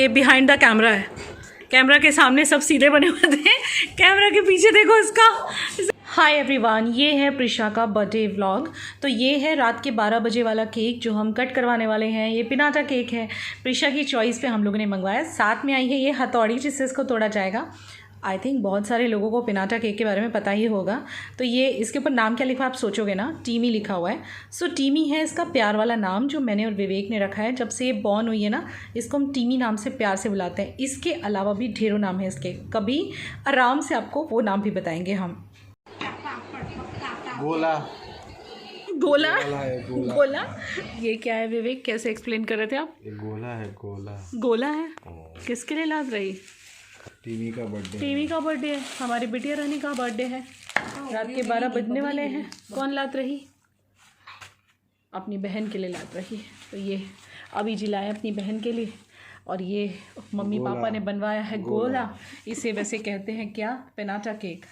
के behind the camera है। Camera के सामने सब सीधे बने हुए थे, कैमरा के पीछे देखो इसका। हाय एवरीवन, ये है प्रिशा का बर्थडे व्लॉग। तो ये है रात के 12 बजे वाला केक जो हम कट करवाने वाले हैं। ये पिनाटा केक है, प्रिशा की चॉइस पे हम लोगों ने मंगवाया। साथ में आई है ये हथौड़ी जिससे इसको तोड़ा जाएगा। आई थिंक बहुत सारे लोगों को पिनाटा केक के बारे में पता ही होगा। तो ये इसके ऊपर नाम क्या लिखा आप सोचोगे ना, टीमी लिखा हुआ है। सो टीमी है इसका प्यार वाला नाम जो मैंने और विवेक ने रखा है। जब से ये बॉर्न हुई है ना, इसको हम टीमी नाम से प्यार से बुलाते हैं। इसके अलावा भी ढेरों नाम है इसके, कभी आराम से आपको वो नाम भी बताएंगे हम। गोला गोला है, गोला। गोला ये क्या है विवेक, कैसे एक्सप्लेन कर रहे थे आप? ये गोला है, गोला। गोला है, किसके लिए लाद रही? टीवी का बर्थडे। टीवी का बर्थडे है, हमारी बिटिया रानी का बर्थडे है। रात के 12 बजने वाले हैं। कौन लाद रही? अपनी बहन के लिए लाद रही। तो ये अभी जिलाए अपनी बहन के लिए। और ये मम्मी पापा ने बनवाया है गोला। इसे वैसे कहते हैं क्या, पिनाटा केक,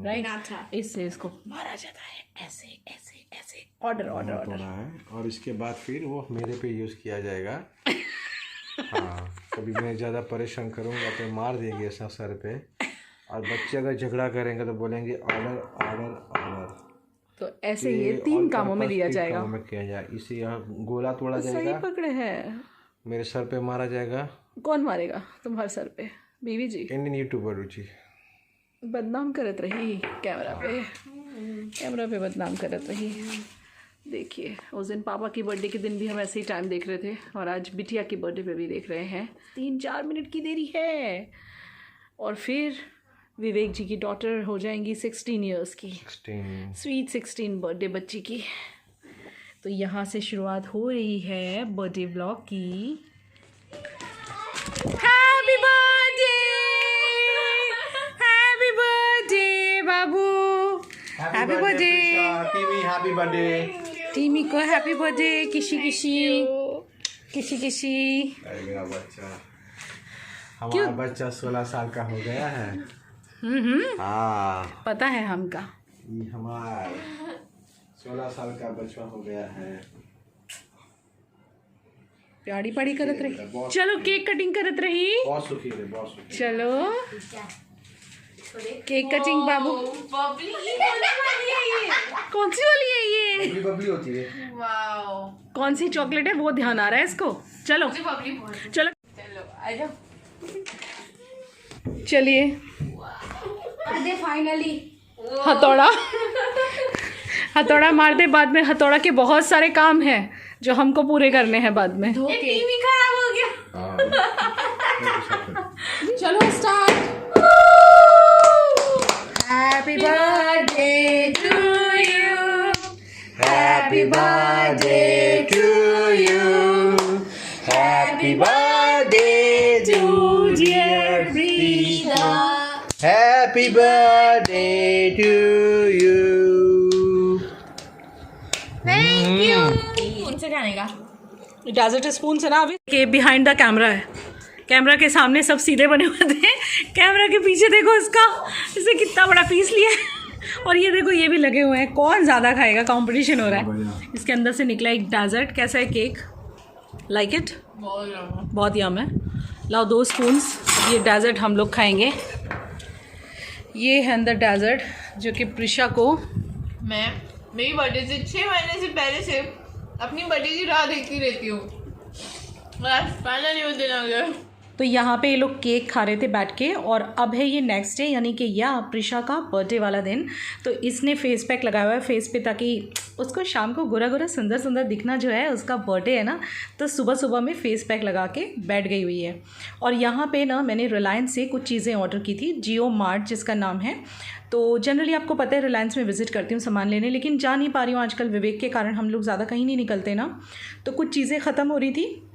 राइट? इससे इसको मारा जाता है ऐसे ऐसे ऐसे, ऑर्डर ऑर्डर ऑर्डर है। और इसके बाद फिर वो मेरे पे यूज़ किया जाएगा। हाँ, कभी मैं ज़्यादा परेशान करूँगा तो मार देंगे ऐसा सर पे। और बच्चे अगर झगड़ा करेंगे तो बोलेंगे ऑर्डर ऑर्डर ऑर्डर। तो ऐसे ये 3 कामों में दिया जाएगा। में किया जाए। इसे यहाँ गोला तोड़ा जाएगा, सही पकड़े हैं। मेरे सर पे मारा जाएगा। कौन मारेगा तुम्हारे सर पे? बीवी जी। इंडियन यूट्यूबर रुचि बदनाम करत रही कैमरा पे बदनाम करत रही। देखिए उस दिन पापा की बर्थडे के दिन भी हम ऐसे ही टाइम देख रहे थे, और आज बिटिया की बर्थडे पे भी देख रहे हैं। 3-4 मिनट की देरी है। और फिर विवेक जी की डॉटर हो जाएंगी 16 इयर्स की, स्वीट 16 बर्थडे बच्ची की। तो यहाँ से शुरुआत हो रही है बर्थडे व्लॉग की। हैप्पी बर्थडे, हैप्पी बर्थडे बाबू, हैप्पी बर्थडे टीवी, हैप्पी बर्थडे टीमी को, हैप्पी बर्थडे किसी किसी किसी किसी। मेरा बच्चा, हमारा बच्चा 16 साल का हो गया है। हाँ, पता है हमका। ये हमारा 16 साल का बच्चा हो गया है। प्यारी पड़ी करत रही। चलो केक कटिंग करत रही। बहुत सुखी है, बहुत सुखी। चलो केक कटिंग बाबू। कौन सी वाली है ये? बबली बबली होती है। वाओ, कौन सी चॉकलेट है वो ध्यान आ रहा है इसको। चलो चलो चलिए फाइनली हथौड़ा हथौड़ा मार दे। बाद में हथौड़ा के बहुत सारे काम हैं जो हमको पूरे करने हैं बाद में। टीवी खराब हो गया। चलो start. Happy birthday to you, happy birthday to you, happy birthday to dear Prisha, happy birthday to you. Thank you. कौन से खाने का? डेजर्ट स्पून से ना। अभी के बिहाइंड द कैमरा है, कैमरा के सामने सब सीधे बने हुए थे, कैमरा के पीछे देखो इसका, इसे कितना बड़ा पीस लिया है। और ये देखो ये भी लगे हुए हैं, कौन ज़्यादा खाएगा, कंपटीशन हो रहा है। इसके अंदर से निकला एक डेजर्ट। कैसा है केक? Like it? बहुत यम है। लाओ 2 स्पून्स, ये डेजर्ट हम लोग खाएंगे। ये है अंदर डेजर्ट जो कि प्रिशा को, मैं मेरी बर्थडे से 6 महीने से पहले से अपनी बर्थडे की राह देखती रहती हूँ। फाइनली वो दिन आ गया। तो यहाँ पे ये लोग केक खा रहे थे बैठ के। और अब है ये नेक्स्ट डे, यानी कि या प्रिशा का बर्थडे वाला दिन। तो इसने फेस पैक लगाया हुआ है फेस पे, ताकि उसको शाम को गोरा गोरा सुंदर सुंदर दिखना। जो है उसका बर्थडे है ना, तो सुबह सुबह में फेस पैक लगा के बैठ गई हुई है। और यहाँ पे ना मैंने रिलायंस से कुछ चीज़ें ऑर्डर की थी, जियो मार्ट जिसका नाम है। तो जनरली आपको पता है रिलायंस में विज़िट करती हूँ सामान लेने, लेकिन जा नहीं पा रही हूँ आजकल। विवेक के कारण हम लोग ज़्यादा कहीं नहीं निकलते ना, तो कुछ चीज़ें ख़त्म हो रही थी,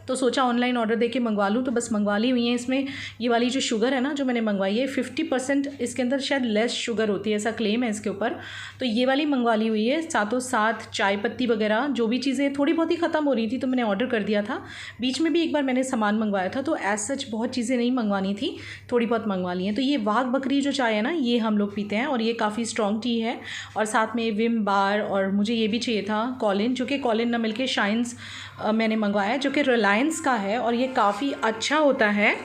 तो सोचा ऑनलाइन ऑर्डर देके मंगवा लूँ। तो बस मंगवा ली हुई है। इसमें ये वाली जो शुगर है ना जो मैंने मंगवाई है, 50% इसके अंदर शायद लेस शुगर होती है, ऐसा क्लेम है इसके ऊपर। तो ये वाली मंगवा ली हुई है। साथों साथ चाय पत्ती वगैरह जो भी चीज़ें थोड़ी बहुत ही ख़त्म हो रही थी तो मैंने ऑर्डर कर दिया था। बीच में भी एक बार मैंने सामान मंगवाया था, तो एज सच बहुत चीज़ें नहीं मंगवानी थी, थोड़ी बहुत मंगवा ली हैं। तो ये वाघ बकरी जो चाय है ना, ये हम लोग पीते हैं और ये काफ़ी स्ट्रॉन्ग टी है। और साथ में विम बार, और मुझे ये भी चाहिए था कॉलिन, जो कि कॉलिन ना मिलके शाइन्स मैंने मंगवाया है, जो कि रिलायंस रिलायंस का है और ये काफ़ी अच्छा होता है।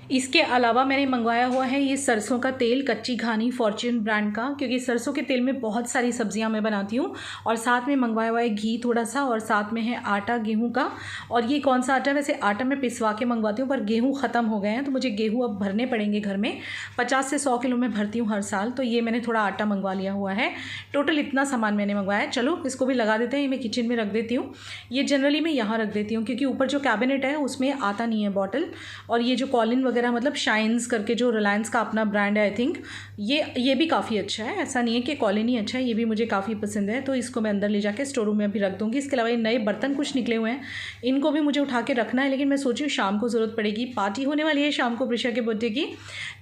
इसके अलावा मैंने मंगवाया हुआ है ये सरसों का तेल, कच्ची घानी, फॉर्च्यून ब्रांड का, क्योंकि सरसों के तेल में बहुत सारी सब्जियां मैं बनाती हूँ। और साथ में मंगवाया हुआ है घी थोड़ा सा, और साथ में है आटा गेहूं का। और ये कौन सा आटा है, वैसे आटा मैं पिसवा के मंगवाती हूँ पर गेहूँ ख़त्म हो गए हैं तो मुझे गेहूँ अब भरने पड़ेंगे घर में। 50 से 100 किलो मैं भरती हूँ हर साल, तो ये मैंने थोड़ा आटा मंगवा लिया हुआ है। टोटल इतना सामान मैंने मंगवाया है। चलो इसको भी लगा देते हैं, ये मैं किचन में रख देती हूँ। ये जनरली मैं यहाँ रख देती हूँ क्योंकि ऊपर जो कैबिनेट है उसमें आता नहीं है बॉटल। और ये जो कॉलिन वगैरह, मतलब शाइन करके जो रिलायंस का अपना ब्रांड है, आई थिंक ये भी काफ़ी अच्छा है। ऐसा नहीं है कि कॉलिन ही अच्छा है, ये भी मुझे काफ़ी पसंद है। तो इसको मैं अंदर ले जाके स्टोर रूम में भी रख दूँगी। इसके अलावा ये नए बर्तन कुछ निकले हुए हैं, इनको भी मुझे उठा के रखना है, लेकिन मैं सोची हूँ शाम को ज़रूरत पड़ेगी। पार्टी होने वाली है शाम को प्रिशा के बर्थडे की।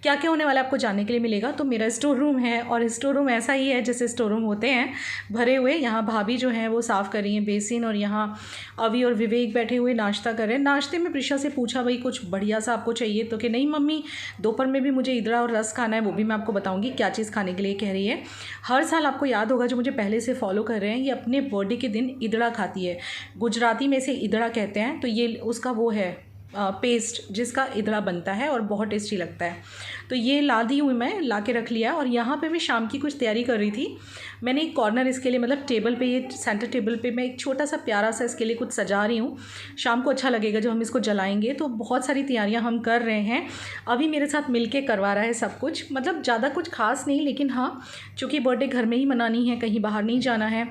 क्या क्या होने वाला है आपको जानने के लिए मिलेगा। तो मेरा स्टोर रूम है और स्टोर रूम ऐसा ही है जैसे स्टोर रूम होते हैं, भरे हुए। यहाँ भाभी जो है वो साफ़ कर रही हैं बेसिन, और यहाँ अभी और विवेक बैठे हुए नाश्ता कर रहे हैं। नाश्ते में प्रिशा से पूछा भाई कुछ बढ़िया सा आपको चाहिए, तो कि नहीं मम्मी दोपहर में भी मुझे इदड़ा और रस खाना है, वो भी मैं आपको बताऊंगी क्या चीज़ खाने के लिए कह रही है। हर साल आपको याद होगा जो मुझे पहले से फॉलो कर रहे हैं, ये अपने बर्थडे के दिन इदड़ा खाती है। गुजराती में से इदड़ा कहते हैं, तो ये उसका वो है पेस्ट जिसका इदड़ा बनता है और बहुत टेस्टी लगता है। तो ये ला दी हुई, मैं ला के रख लिया। और यहाँ पे मैं शाम की कुछ तैयारी कर रही थी। मैंने एक कॉर्नर इसके लिए, मतलब टेबल पे, ये सेंटर टेबल पे मैं एक छोटा सा प्यारा सा इसके लिए कुछ सजा रही हूँ। शाम को अच्छा लगेगा जब हम इसको जलाएंगे। तो बहुत सारी तैयारियाँ हम कर रहे हैं। अभी मेरे साथ मिलके करवा रहा है सब कुछ, मतलब ज़्यादा कुछ खास नहीं, लेकिन हाँ चूँकि बर्थडे घर में ही मनानी है, कहीं बाहर नहीं जाना है,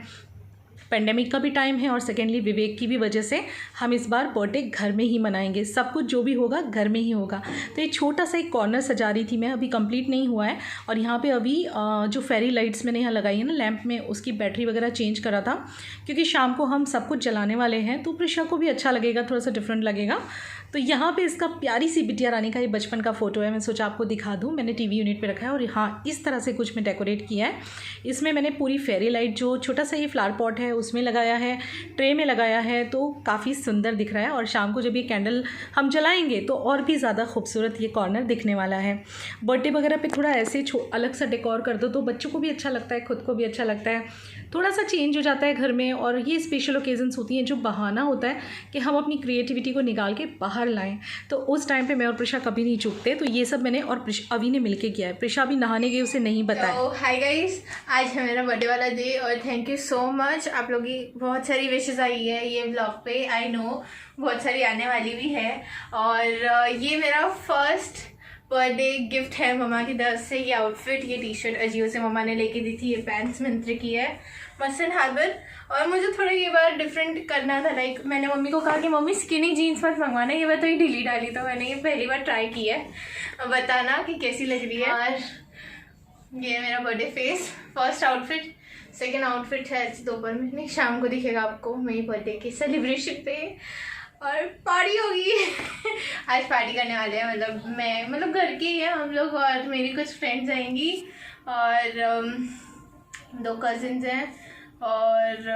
पेंडेमिक का भी टाइम है, और सेकेंडली विवेक की भी वजह से हम इस बार बर्थडे घर में ही मनाएंगे। सब कुछ जो भी होगा घर में ही होगा। तो ये छोटा सा एक कॉर्नर सजा रही थी मैं, अभी कंप्लीट नहीं हुआ है। और यहाँ पे अभी जो फेरी लाइट्स मैंने यहाँ लगाई है ना लैंप में, उसकी बैटरी वगैरह चेंज करा था, क्योंकि शाम को हम सब कुछ जलाने वाले हैं तो प्रिशा को भी अच्छा लगेगा, थोड़ा सा डिफरेंट लगेगा। तो यहाँ पे इसका प्यारी सी बिटिया रानी का ये बचपन का फ़ोटो है, मैं सोचा आपको दिखा दूँ। मैंने टीवी यूनिट पे रखा है, और हाँ इस तरह से कुछ मैं डेकोरेट किया है। इसमें मैंने पूरी फेरी लाइट, जो छोटा सा ये फ्लावर पॉट है उसमें लगाया है, ट्रे में लगाया है, तो काफ़ी सुंदर दिख रहा है। और शाम को जब ये कैंडल हम जलाएंगे तो और भी ज़्यादा खूबसूरत ये कॉर्नर दिखने वाला है। बर्थडे वगैरह पे थोड़ा ऐसे अलग सा डेकोर कर दो तो बच्चों को भी अच्छा लगता है, खुद को भी अच्छा लगता है, थोड़ा सा चेंज हो जाता है घर में। और ये स्पेशल ओकेजन्स होती हैं जो बहाना होता है कि हम अपनी क्रिएटिविटी को निकाल के बाहर लाएं, तो उस टाइम पे मैं और प्रिशा कभी नहीं चूकते। तो ये सब मैंने और अभी ने मिलके किया है। प्रिशा अभी नहाने गई, उसे नहीं बताया। तो हाय गाइस, आज है मेरा बर्थडे वाला डे और थैंक यू सो मच। आप लोगों की बहुत सारी विशेस आई है ये व्लॉग पे, आई नो बहुत सारी आने वाली भी है। और ये मेरा फर्स्ट बर्थडे गिफ्ट है मम्मा की तरफ से। ये आउटफिट, ये टी शर्ट अजियो से मम्मा ने लेके दी थी, ये पैंट्स मिंत्रा की है, मस्टर्ड हार्बर। और मुझे थोड़ा ये बार डिफरेंट करना था, लाइक मैंने मम्मी को कहा कि मम्मी स्किनी जीन्स मत मंगवाना, ये बार तो ये ढीली डाली, तो मैंने ये पहली बार ट्राई की है, बताना कि कैसी लग रही है। और ये मेरा birthday face, first outfit. Second outfit है दोपहर में, नहीं शाम को दिखेगा आपको मेरी बर्थडे के सेलिब्रेशन पे। और पार्टी होगी आज पार्टी करने वाले हैं, मतलब घर के ही है हम लोग, और मेरी कुछ फ्रेंड्स आएंगी और 2 कजिन्स हैं और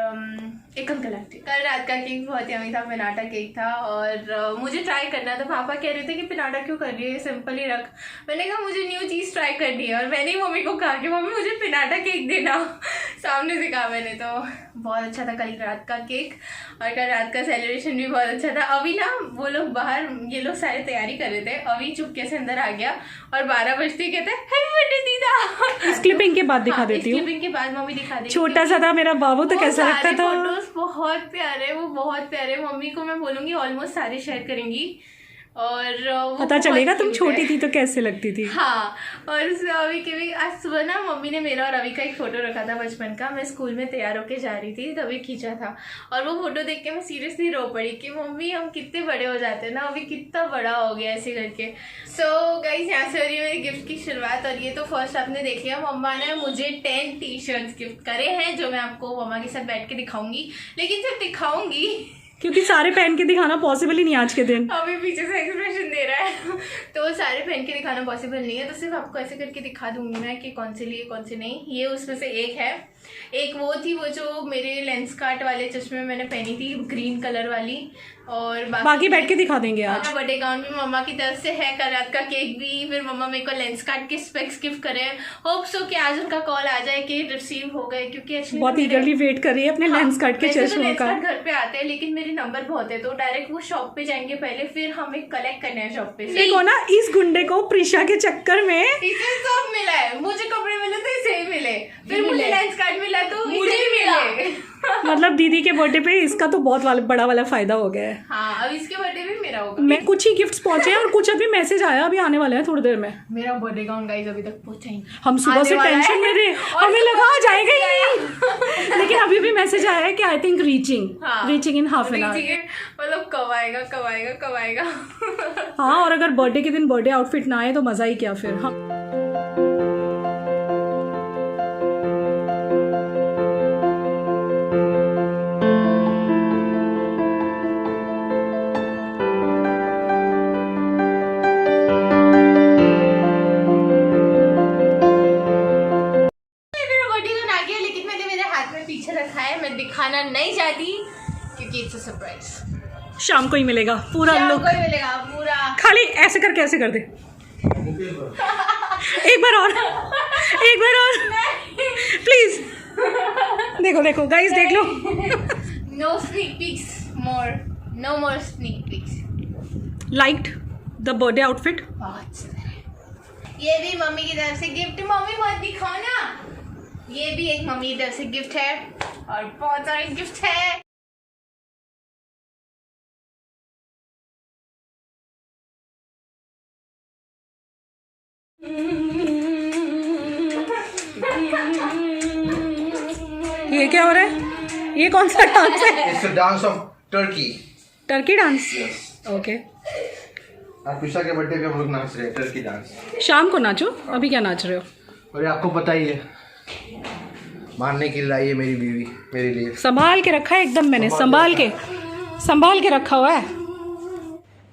एक अंकल आंटी। कल रात का केक बहुत यमी था, पिनाटा केक था, और मुझे ट्राई करना था। पापा कह रहे थे कि पिनाटा क्यों कर रही है, सिंपल ही रख। मैंने कहा मुझे न्यू चीज़ ट्राई करनी है, और मैंने ही मम्मी को कहा कि मम्मी मुझे पिनाटा केक देना, सामने से कहा मैंने। तो बहुत अच्छा था कल रात का केक, और कल रात का सेलिब्रेशन भी बहुत अच्छा था। अभी ना वो लोग बाहर, ये लोग सारी तैयारी कर रहे थे, अभी चुपके से अंदर आ गया और 12 बजते कहते हैं हैप्पी बर्थडे दीदा। इस क्लिपिंग के बाद दिखा देती हूँ, क्लिपिंग के बाद मम्मी दिखा देती। छोटा सा था मेरा बाबू, तो कैसा लगता था। फोटोज बहुत प्यारे, वो बहुत प्यारे। मम्मी को मैं बोलूंगी ऑलमोस्ट सारे शेयर करेंगी, और पता चलेगा तुम छोटी थी तो कैसे लगती थी। हाँ, और अभी के भी आज सुबह ना मम्मी ने मेरा और अभी का एक फोटो रखा था बचपन का। मैं स्कूल में तैयार होके जा रही थी तभी खींचा था, और वो फोटो देख के मैं सीरियसली रो पड़ी कि मम्मी हम कितने बड़े हो जाते हैं ना, अभी कितना बड़ा हो गया ऐसे करके। सो गाइस, यहाँ से हो रही है मेरी गिफ्ट की शुरुआत। और ये तो फर्स्ट आपने देख लिया, मम्मा ने मुझे 10 टी-शर्ट्स गिफ्ट करे हैं, जो मैं आपको मम्मा के साथ बैठ के दिखाऊंगी, लेकिन सिर्फ दिखाऊंगी क्योंकि सारे पहन के दिखाना पॉसिबल ही नहीं आज के दिन। अभी पीछे से एक्सप्रेशन दे रहा है तो सारे पहन के दिखाना पॉसिबल नहीं है, तो सिर्फ आपको ऐसे करके दिखा दूंगी मैं कि कौन से लिए कौन से नहीं। ये उसमें से एक है, एक वो थी, वो जो मेरे लेंस कार्ट वाले चश्मे मैंने पहनी थी, ग्रीन कलर वाली। और बाकी बैठ के दिखा देंगे आज। अपना बर्थडे गाउन भी मम्मा की तरफ से है, कल रात का केक भी, फिर मम्मा मेरे को लेंस कार्ट के स्पेक्स गिफ्ट करे। होप सो कि आज उनका कॉल आ जाए कि रिसीव हो गए, क्योंकि एक्चुअली बहुत ईगरली वेट कर रही है अपने लेंस कार्ट के चश्मों का। घर पे आते हैं लेकिन मेरे नंबर बहुत है, तो डायरेक्ट वो शॉप पे जाएंगे पहले, फिर हमें कलेक्ट करना है शॉप पे। देखो ना, इस गुंडे को प्रिशा के चक्कर में इसे सब मिला है, मुझे कपड़े मिले तो इसे ही मिले, फिर मुझे लेंस कार्ट मिला तो मुझे ही मिले। मतलब दीदी के बर्थडे पे इसका तो बहुत बड़ा वाला फायदा हो गया है। हाँ, अब इसके बर्थडे भी मेरा होगा। मैं कुछ ही गिफ्ट्स पहुंचे हैं और कुछ अभी मैसेज आया, अभी आने वाला है थोड़ी देर में। मेरा बर्थडे गाउन गाइस अभी तक पहुंचा ही, हम सुबह से टेंशन में थे, हमें लगा आ जाएगा ही नहीं, लेकिन अभी भी मैसेज आया है कि I think reaching in half an hour. मतलब कब आएगा कब आएगा कब आएगा। हाँ, और अगर बर्थडे के दिन बर्थडे आउटफिट ना आए तो मजा ही क्या फिर। हाँ, दिखाना नहीं चाहती क्योंकि इट्स अ सरप्राइज। शाम को ही मिलेगा पूरा लुक, मिलेगा पूरा। खाली ऐसे करके ऐसे कर दे। एक बार और प्लीज। देखो देखो गाइस, देख लो। No sneak peeks more, no more sneak peeks. Liked the birthday outfit. ये भी मम्मी की तरफ से गिफ्ट। मम्मी मत दिखाओ ना, ये भी एक मम्मी की तरफ से गिफ्ट है और बहुत सारे गिफ्ट है। ये क्या हो रहा है? ये कौन सा डांस है? It's a dance of Turkey dance. Okay, Prisha के बर्थडे पे हम लोग नाच रहे हैं टर्की डांस। शाम को नाचो, अभी क्या नाच रहे हो? और आपको पता ही है, मारने के लिए लाई है मेरी बीवी मेरे लिए। संभाल के रखा है एकदम, मैंने संभाल के रखा हुआ है।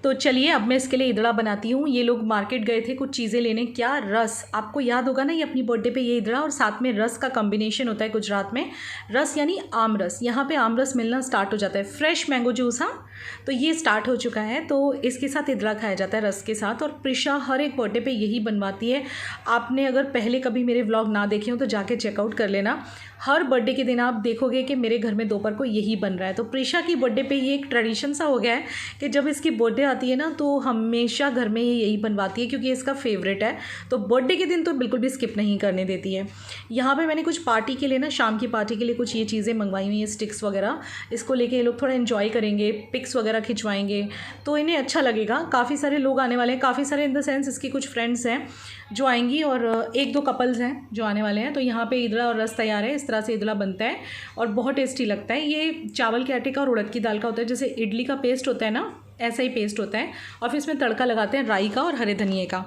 तो चलिए अब मैं इसके लिए इदड़ा बनाती हूँ। ये लोग मार्केट गए थे कुछ चीज़ें लेने। क्या रस, आपको याद होगा ना, ये अपनी बर्थडे पे ये इदड़ा और साथ में रस का कॉम्बिनेशन होता है गुजरात में। रस यानी आम रस, यहाँ पे आम रस मिलना स्टार्ट हो जाता है, फ्रेश मैंगो जूस। हाँ, तो ये स्टार्ट हो चुका है, तो इसके साथ इदड़ा खाया जाता है रस के साथ। और प्रिशा हर एक बर्थडे पे यही बनवाती है। आपने अगर पहले कभी मेरे व्लॉग ना देखे हो तो जाके चेकआउट कर लेना। हर बर्थडे के दिन आप देखोगे कि मेरे घर में दोपहर को यही बन रहा है। तो प्रिशा की बर्थडे पे ये एक ट्रेडिशन सा हो गया है कि जब इसकी बर्थडे आती है ना तो हमेशा घर में ये यही बनवाती है, क्योंकि इसका फेवरेट है। तो बर्थडे के दिन तो बिल्कुल भी स्किप नहीं करने देती है। यहाँ पे मैंने कुछ पार्टी के लिए ना, शाम की पार्टी के लिए कुछ ये चीज़ें मंगवाई हुई हैं, स्टिक्स वगैरह। इसको लेके ये लोग थोड़ा एंजॉय करेंगे, पिक्स वगैरह खिंचवाएंगे, तो इन्हें अच्छा लगेगा। काफ़ी सारे लोग आने वाले हैं, काफ़ी सारे इन द सेंस इसकी कुछ फ्रेंड्स हैं जो आएंगी और एक दो कपल्स हैं जो आने वाले हैं। तो यहाँ पे इदड़ा और रस तैयार है। इस तरह से इदड़ा बनता है और बहुत टेस्टी लगता है। ये चावल के आटे का और उड़द की दाल का होता है, जैसे इडली का पेस्ट होता है ना, ऐसा ही पेस्ट होता है। और फिर इसमें तड़का लगाते हैं राई का और हरे धनिए का।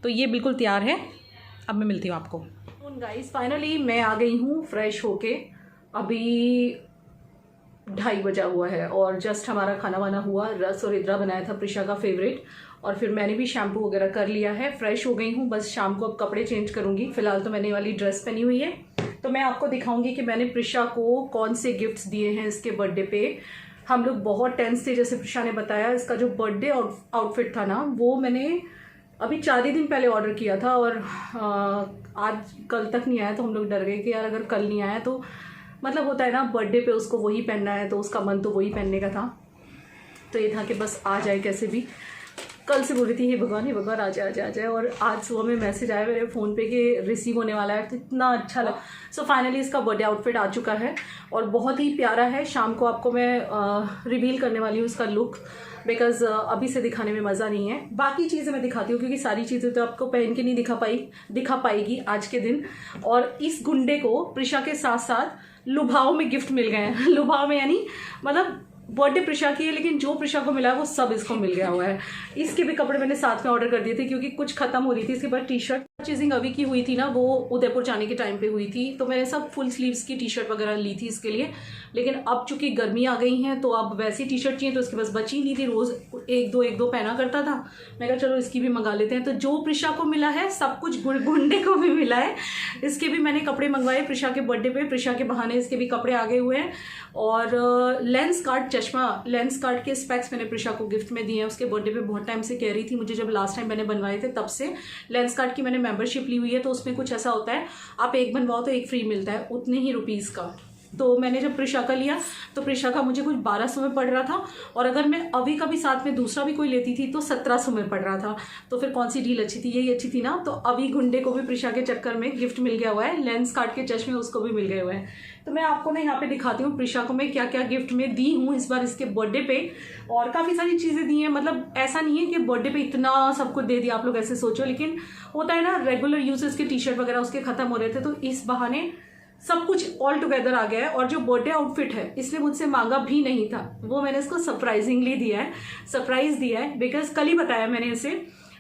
तो ये बिल्कुल तैयार है। अब मैं मिलती हूँ आपको। गाइस फाइनली मैं आ गई हूँ फ्रेश होके। अभी 2:30 बजा हुआ है और जस्ट हमारा खाना वाना हुआ। रस और इदड़ा बनाया था प्रिशा का फेवरेट, और फिर मैंने भी शैम्पू वगैरह कर लिया है। फ्रेश हो गई हूँ, बस शाम को अब कपड़े चेंज करूँगी। फिलहाल तो मैंने वाली ड्रेस पहनी हुई है। तो मैं आपको दिखाऊंगी कि मैंने प्रिशा को कौन से गिफ्ट्स दिए हैं इसके बर्थडे पे। हम लोग बहुत टेंस थे, जैसे प्रिशा ने बताया। इसका जो बर्थडे आउटफिट था ना, वो मैंने अभी 4 ही दिन पहले ऑर्डर किया था और आज कल तक नहीं आया। तो हम लोग डर गए कि यार अगर कल नहीं आया तो मतलब होता है ना, बर्थडे पे उसको वही पहनना है, तो उसका मन तो वही पहनने का था। तो ये था कि बस आ जाए कैसे भी। कल से बोल रही थी हे भगवान आ जाए। और आज सुबह में मैसेज आया मेरे फ़ोन पे कि रिसीव होने वाला है। तो इतना अच्छा लगा। सो फाइनली इसका बर्थडे आउटफिट आ चुका है और बहुत ही प्यारा है। शाम को आपको मैं रिवील करने वाली हूँ उसका लुक, बिकॉज अभी से दिखाने में मज़ा नहीं है। बाकी चीज़ें मैं दिखाती हूँ, क्योंकि सारी चीज़ें तो आपको पहन के नहीं दिखा पाएगी आज के दिन। और इस गुंडे को प्रिशा के साथ साथ लुभाव में गिफ्ट मिल गए हैं। लुभाव में यानी मतलब बर्थडे प्रिशा की है, लेकिन जो प्रिशा को मिला है वो सब इसको मिल गया हुआ है। इसके भी कपड़े मैंने साथ में ऑर्डर कर दिए थे, क्योंकि कुछ खत्म हो रही थी। इसके बाद टी शर्ट परचेजिंग अभी की हुई थी ना, वो उदयपुर जाने के टाइम पे हुई थी, तो मैंने सब फुल स्लीव्स की टी शर्ट वगैरह ली थी इसके लिए। लेकिन अब चूंकि गर्मी आ गई हैं तो अब वैसी टी शर्ट चाहिए, तो उसके पास बची नहीं थी, रोज़ एक दो पहना करता था। मैं कहा चलो इसकी भी मंगा लेते हैं। तो जो प्रिशा को मिला है सब कुछ गुंडे को भी मिला है। इसके भी मैंने कपड़े मंगवाए प्रिशा के बर्थडे पे, प्रिशा के बहाने इसके भी कपड़े आ गए हुए हैं। और लेंस कार्ड चश्मा, लेंस कार्ड के स्पेक्स मैंने प्रिशा को गिफ्ट में दिए हैं। उसके बर्थडे पे बहुत टाइम से कह रही थी मुझे, जब लास्ट टाइम मैंने बनवाए थे तब से। लेंस कार्ड की मैंने मेंबरशिप ली हुई है, तो उसमें कुछ ऐसा होता है आप एक बनवाओ तो एक फ्री मिलता है, उतने ही रुपीज़ का। तो मैंने जब प्रिशा का लिया तो प्रिशा का मुझे कुछ 1200 में पड़ रहा था, और अगर मैं अभी का भी साथ में दूसरा भी कोई लेती थी तो 1700 में पड़ रहा था। तो फिर कौन सी डील अच्छी थी, यही अच्छी थी ना। तो अभी गुंडे को भी प्रिशा के चक्कर में गिफ्ट मिल गया हुआ है, लेंस कार्ड के चश्मे उसको भी मिल गए हुए हैं। तो मैं आपको ना यहाँ पे दिखाती हूँ प्रिशा को मैं क्या क्या गिफ्ट में दी हूँ इस बार इसके बर्थडे पे। और काफ़ी सारी चीज़ें दी हैं, मतलब ऐसा नहीं है कि बर्थडे पे इतना सब कुछ दे दिया आप लोग ऐसे सोचो, लेकिन होता है ना रेगुलर यूजेस के टी शर्ट वगैरह उसके खत्म हो रहे थे, तो इस बहाने सब कुछ ऑल टुगेदर आ गया है। और जो बर्थडे आउटफिट है इसने मुझसे मांगा भी नहीं था, वो मैंने इसको सरप्राइजिंगली दिया है, सरप्राइज दिया है। बिकॉज कल ही बताया मैंने इसे,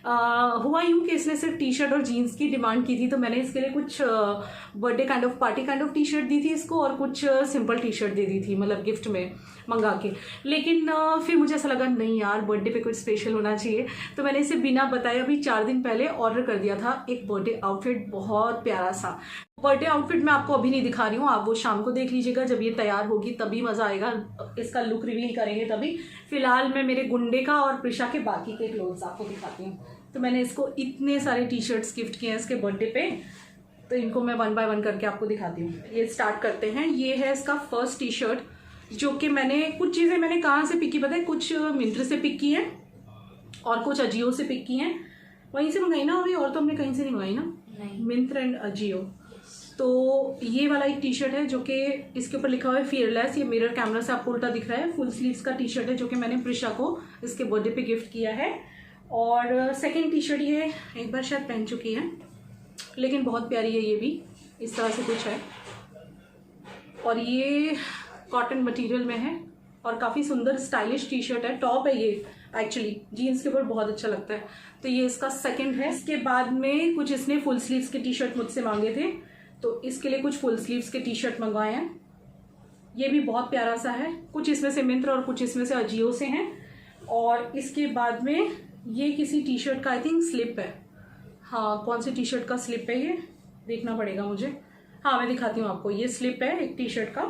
हुआ यूँ कि इसने सिर्फ टी शर्ट और जीन्स की डिमांड की थी, तो मैंने इसके लिए कुछ birthday kind of party kind of T shirt दी थी इसको, और कुछ सिंपल टी शर्ट दे दी थी, मतलब गिफ्ट में मंगा के। लेकिन फिर मुझे ऐसा लगा नहीं यार बर्थडे पे कुछ स्पेशल होना चाहिए, तो मैंने इसे बिना बताए अभी 4 दिन पहले ऑर्डर कर दिया था एक बर्थडे आउटफिट, बहुत प्यारा सा बर्थडे आउटफिट। मैं आपको अभी नहीं दिखा रही हूँ, आप वो शाम को देख लीजिएगा, जब ये तैयार होगी तभी मज़ा आएगा, इसका लुक रिवील करेंगे तभी। फिलहाल मैं मेरे गुंडे का और प्रिशा के बाकी के क्लोथ्स आपको दिखाती हूँ। तो मैंने इसको इतने सारे टी शर्ट्स गिफ्ट किए हैं इसके बर्थडे पे, तो इनको मैं 1 बाय 1 करके आपको दिखाती हूँ। ये स्टार्ट करते हैं। ये है इसका फर्स्ट टी शर्ट, जो कि मैंने कुछ चीज़ें मैंने कहाँ से पिक की पता है, कुछ मिंत्र से पिक की हैं और कुछ अजियो से पिक की हैं। वहीं से मंगाई ना अभी, और तो हमने कहीं से नहीं मंगाई ना, मिंत्र एंड अजियो। तो ये वाला एक टी शर्ट है जो कि इसके ऊपर लिखा हुआ है फियरलेस, ये मिरर कैमरा से आपको उल्टा दिख रहा है। फुल स्लीव्स का टी शर्ट है जो कि मैंने प्रिशा को इसके बर्थडे पे गिफ्ट किया है। और सेकंड टी शर्ट ये एक बार शायद पहन चुकी है, लेकिन बहुत प्यारी है, ये भी इस तरह से कुछ है, और ये कॉटन मटेरियल में है और काफ़ी सुंदर स्टाइलिश टी शर्ट है। टॉप है ये, एक्चुअली जीन्स के ऊपर बहुत अच्छा लगता है। तो ये इसका सेकंड है। इसके बाद में कुछ इसने फुल स्लीव्स के टी शर्ट मुझसे मांगे थे, तो इसके लिए कुछ फुल स्लीव्स के टी शर्ट मंगवाए हैं। ये भी बहुत प्यारा सा है, कुछ इसमें से मिंत्र और कुछ इसमें से अजियो से हैं। और इसके बाद में ये किसी टी शर्ट का आई थिंक स्लिप है, हाँ कौन सी टी शर्ट का स्लिप है ये देखना पड़ेगा मुझे, हाँ मैं दिखाती हूँ आपको। ये स्लिप है एक टी शर्ट का।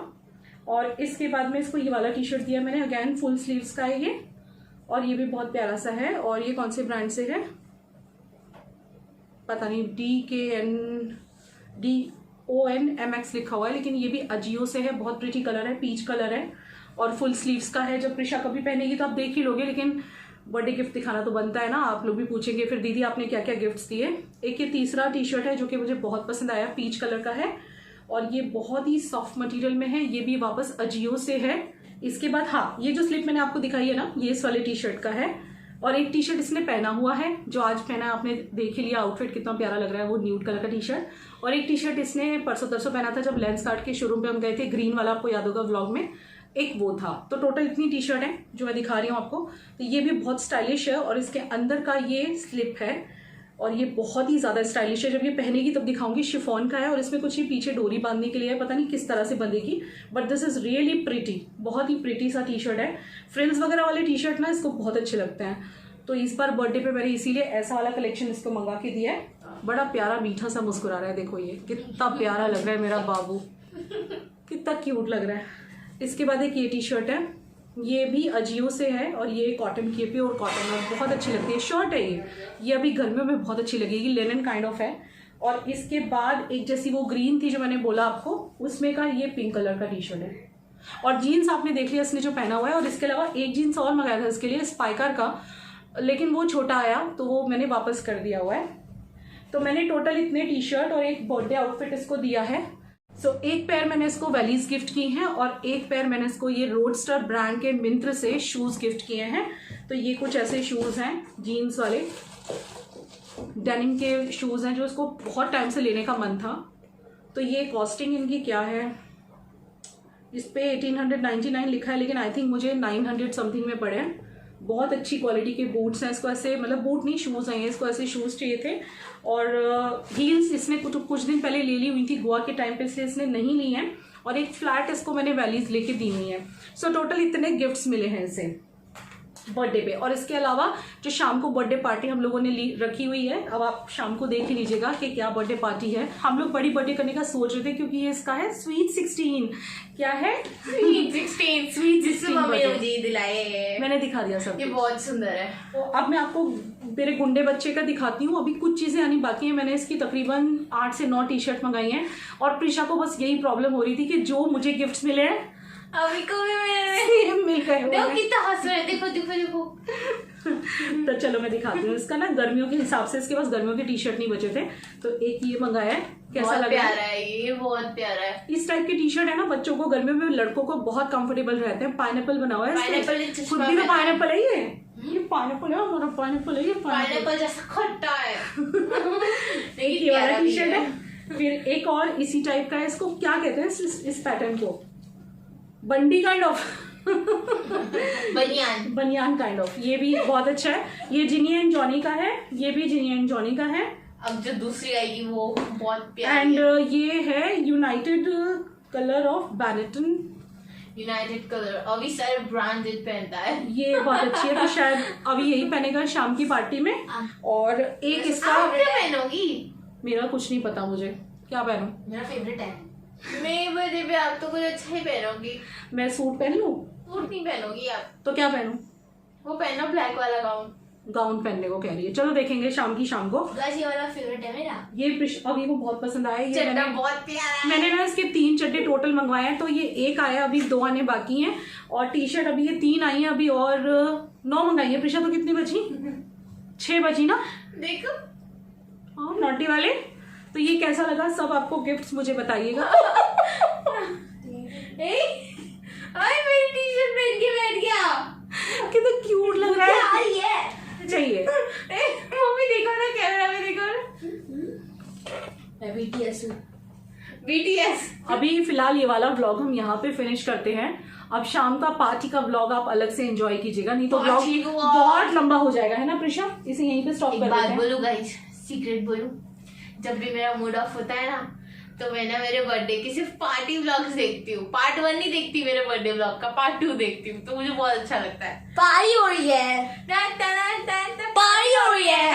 और इसके बाद में इसको ये वाला टी शर्ट दिया मैंने, अगैन फुल स्लीव्स का है ये, और ये भी बहुत प्यारा सा है। और ये कौन से ब्रांड से है पता नहीं, DONMX लिखा हुआ है, लेकिन ये भी अजियो से है। बहुत प्रिटी कलर है, पीच कलर है, और फुल स्लीव्स का है। जब प्रिशा कभी पहनेगी तो आप देख ही लोगे, लेकिन बर्थडे गिफ्ट दिखाना तो बनता है ना, आप लोग भी पूछेंगे फिर दीदी आपने क्या क्या गिफ्ट्स दिए। एक ये तीसरा टी शर्ट है जो कि मुझे बहुत पसंद आया, पीच कलर का है, और ये बहुत ही सॉफ्ट मटेरियल में है, ये भी वापस अजियो से है। इसके बाद हाँ, ये जो स्लिप मैंने आपको दिखाई है ना, ये इस वाले टी शर्ट का है। और एक टी शर्ट इसने पहना हुआ है, जो आज पहना है, आपने देख ही लिया आउटफिट कितना प्यारा लग रहा है, वो न्यूड कलर का टी शर्ट। और एक टी शर्ट इसने परसों तरसों पहना था जब लेंस कार्ड के शोरूम पे हम गए थे, ग्रीन वाला, आपको याद होगा व्लॉग में, एक वो था। तो टोटल इतनी टी शर्ट है जो मैं दिखा रही हूँ आपको। तो ये भी बहुत स्टाइलिश है, और इसके अंदर का ये स्लिप है, और ये बहुत ही ज़्यादा स्टाइलिश है। जब ये पहनेगी तब दिखाऊंगी। शिफॉन का है, और इसमें कुछ ही पीछे डोरी बांधने के लिए है, पता नहीं किस तरह से बंधेगी, but this is really pretty, बहुत ही प्रिटी सा टी शर्ट है। फ्रिल्स वगैरह वाले टी शर्ट ना इसको बहुत अच्छे लगते हैं, तो इस बार बर्थडे पे मैंने इसीलिए ऐसा वाला कलेक्शन इसको मंगा के दिया है। बड़ा प्यारा मीठा सा मुस्कुरा रहा है, देखो ये कितना प्यारा लग रहा है मेरा बाबू, कितना क्यूट लग रहा है। इसके बाद एक ये टी शर्ट है, ये भी अजियो से है, और ये कॉटन की, प्योर कॉटन है, बहुत अच्छी लगती है। शर्ट है ये अभी गर्मियों में बहुत अच्छी लगेगी, लेनिन काइंड ऑफ है। और इसके बाद एक जैसी वो ग्रीन थी जो मैंने बोला आपको, उसमें का ये पिंक कलर का टी शर्ट है। और जीन्स आपने देख लिया इसने जो पहना हुआ है। और इसके अलावा एक जीन्स और मंगाया था इसके लिए, स्पाइकर का, लेकिन वो छोटा आया तो वो मैंने वापस कर दिया हुआ है। तो मैंने टोटल इतने टी शर्ट और एक बर्थडे आउटफिट इसको दिया है। सो एक पेयर मैंने इसको वैलीज गिफ्ट की हैं, और एक पेयर मैंने इसको ये रोडस्टर ब्रांड के मिंत्र से शूज़ गिफ्ट किए हैं। तो ये कुछ ऐसे शूज़ हैं, जीन्स वाले डेनिम के शूज़ हैं, जो इसको बहुत टाइम से लेने का मन था। तो ये कॉस्टिंग इनकी क्या है, इस पे 1899 लिखा है, लेकिन आई थिंक मुझे 900 समथिंग में पड़े हैं। बहुत अच्छी क्वालिटी के बूट्स हैं। इसको ऐसे मतलब बूट नहीं, शूज़ हैं, इसको ऐसे शूज़ चाहिए थे। और हील्स इसने कुछ दिन पहले ले ली हुई थी गोवा के टाइम पे, इसलिए इसने नहीं ली हैं। और एक फ्लैट इसको मैंने वैलीज लेके दी हुई है। सो टोटल इतने गिफ्ट्स मिले हैं इसे बर्थडे पे। और इसके अलावा जो शाम को बर्थडे पार्टी हम लोगों ने रखी हुई है, अब आप शाम को देख ही लीजिएगा कि क्या बर्थडे पार्टी है। हम लोग बड़ी बर्थडे करने का सोच रहे थे क्योंकि ये इसका है स्वीट 16। क्या है? स्वीट 16 मम्मी ने मुझे दिलाए हैं। मैंने दिखा दिया सब। ये बहुत सुंदर है। तो अब मैं आपको मेरे गुंडे बच्चे का दिखाती हूँ। अभी कुछ चीजें आनी बाकी हैं। मैंने इसकी तकरीबन 8 से 9 टी शर्ट मंगाई हैं। और प्रिशा को बस यही प्रॉब्लम हो रही थी कि जो मुझे गिफ्ट्स मिले हैं अभी को भी मिल गए। देखो कितना हंस रहे हैं, देखो देखो देखो। तो चलो मैं दिखाती हूँ। इसका ना गर्मियों के हिसाब से इसके पास गर्मियों के टी शर्ट नहीं बचे थे, तो एक ये मंगाया है। कैसा लगा? प्यारा है ये, बहुत प्यारा है। इस टाइप के टी शर्ट है ना, बच्चों को गर्मियों में, लड़कों को बहुत कंफर्टेबल रहते हैं। पाइनएप्पल बना हुआ है, पाइनएप्पल खुद भी तो पाइनएप्पल है ये पाइनएप्पल है, हमारा पाइनएप्पल है, ये पाइनएप्पल जैसा खट्टा है। एक ये वाला टी शर्ट है। फिर एक और इसी टाइप का है। इसको क्या कहते हैं इस पैटर्न को? बंडी काइंड ऑफ बनियान काइंड ऑफ। ये भी बहुत अच्छा है। ये जिनी एंड जॉनी का है, ये भी जिनी एंड जॉनी का है। अब जो दूसरी आएगी वो बहुत प्यारी एंड है। ये है United Colors of Benetton. United Colors अभी सर ब्रांडेड पहनता है। ये बहुत अच्छी है, तो शायद अभी यही पहनेगा शाम की पार्टी में। और एक इसका आप क्या पहनोगी? मेरा कुछ नहीं पता मुझे क्या पहनूं। मेरा फेवरेट है। मेरे बर्थडे पे आप तो कुछ अच्छा ही पहनोगी। मैं सूट पहन लूं? सूट नहीं पहनोगी आप, तो क्या पहनूं? वो पहनो ब्लैक वाला गाउन। गाउन पहनने को कह रही है। चलो देखेंगे शाम को। ये वाला फेवरेट है मेरा। ये अभी को बहुत पसंद आया। ये चड्डा बहुत प्यारा है। मैंने ना इसके 3 चड्डे टोटल मंगवाए हैं, तो ये एक आया, अभी 2 आने बाकी हैं। और टी शर्ट अभी ये 3 आई हैं अभी, और 9 मंगाई है। प्रिशा तो कितनी बची? 6 बची ना? देखो हाँ, नॉटी वाले। तो ये कैसा लगा सब आपको गिफ्ट्स मुझे बताइएगा। मेरी टी शर्ट पहन के बैठ गया। कितना क्यूट लग रहा है। ये चाहिए मम्मी देखो ना, कैमरा में देखो ना। BTS। अभी फिलहाल ये वाला व्लॉग हम यहाँ पे फिनिश करते हैं। अब शाम का पार्टी का व्लॉग आप अलग से एंजॉय कीजिएगा, नहीं तो व्लॉग पार्टी को बहुत लंबा हो जाएगा, है ना प्रिशा? इसे यहीं पे स्टॉप कर एक देते बात हैं। बोलूं गाइस, सीक्रेट बोलूं, जब भी मेरा मूड ऑफ होता है ना, तो मैं ना मेरे बर्थडे की सिर्फ पार्टी व्लॉग्स देखती हूँ। पार्ट 1 नहीं देखती मेरे बर्थडे व्लॉग का, पार्ट 2 देखती हूँ। तो मुझे बहुत अच्छा लगता है। पारी हो रही है, पार्टी हो रही है।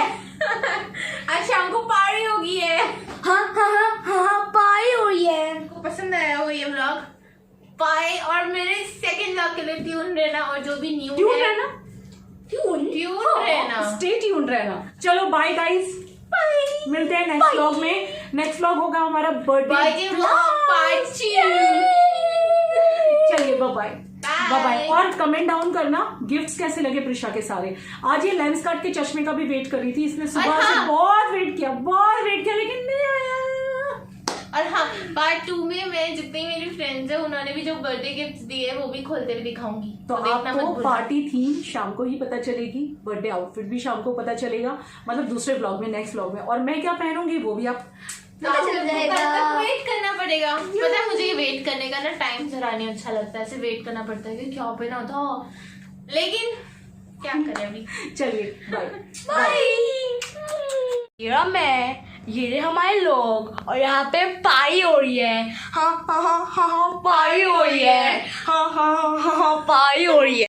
आज शाम को पार्टी होगी है। हाँ पारी हो रही है। आपको पसंद आया हो ये व्लॉग? बाय। और मेरे सेकंड व्लॉग के लिए ट्यून रहना, और जो भी न्यू ट्यून है रहना, ट्यून रहना, स्टे ट्यून रहना। चलो बाय गाइस, मिलते हैं नेक्स्ट व्लॉग में। नेक्स्ट व्लॉग होगा हमारा बर्थडे। बाय के व्लॉग पार्ट 2। चलिए बाय बाय। और कमेंट डाउन करना गिफ्ट्स कैसे लगे प्रिशा के सारे। आज ये लेंस कार्ट के चश्मे का भी वेट कर रही थी, इसने सुबह से बहुत वेट किया लेकिन नहीं आया। और हाँ, पार्ट 2 में मैं जितनी मेरी फ्रेंड्स है उन्होंने भी जो बर्थडे गिफ्ट्स दिए वो भी खोलते हुए दिखाऊंगी। तो देखना मत आपको भूलना। पार्टी थीम शाम को ही पता चलेगी, बर्थडे आउटफिट भी शाम को पता चलेगा, मतलब दूसरे व्लॉग में, नेक्स्ट व्लॉग में। और मैं क्या पहनूंगी वो भी आप पता चल जाएगा। कल तक वेट करना पड़ेगा। पता है मुझे ये वेट करने का ना टाइम जरा नहीं अच्छा लगता है, ऐसे वेट करना पड़ता है कि क्या पहना था, लेकिन क्या करें अभी। चलिए बाय बाय। ये मैं, ये हमारे लोग, और यहाँ पे पारी हो रही है। हाँ पारी हो रही है। हाँ पारी हो रही है।